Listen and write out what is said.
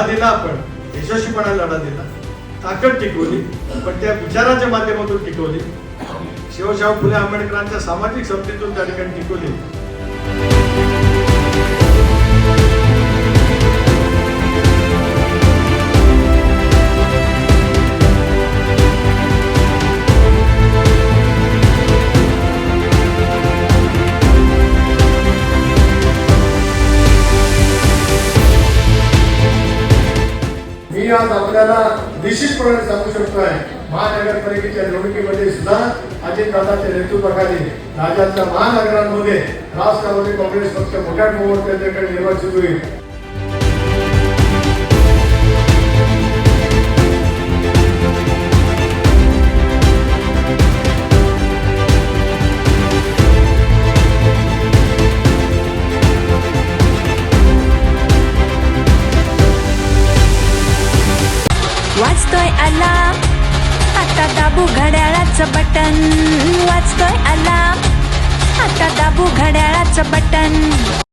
दिला, आपण यशस्वीपणाने लढा दिला, ताकद टिकवली, पण त्या विचाराच्या माध्यमातून टिकवली. शिवशाहू फुले आंबेडकरांच्या सामाजिक समतेतून त्या ठिकाणी टिकवली. मी आज आपल्याला निश्चितपणे सांगू शकतो आहे, महानगरपालिकेच्या निवडणुकीमध्ये सुद्धा अजितदादांच्या नेतृत्वाखाली राज्याच्या महानगरांमध्ये राष्ट्रवादी काँग्रेस पक्ष मोठ्या बहुमताने निर्वाचित होईल. वाजतोय अलार्म, आता दाबू घड्याळाचं बटन. वाजतोय अलार्म, आता दाबू घड्याळाचं बटन.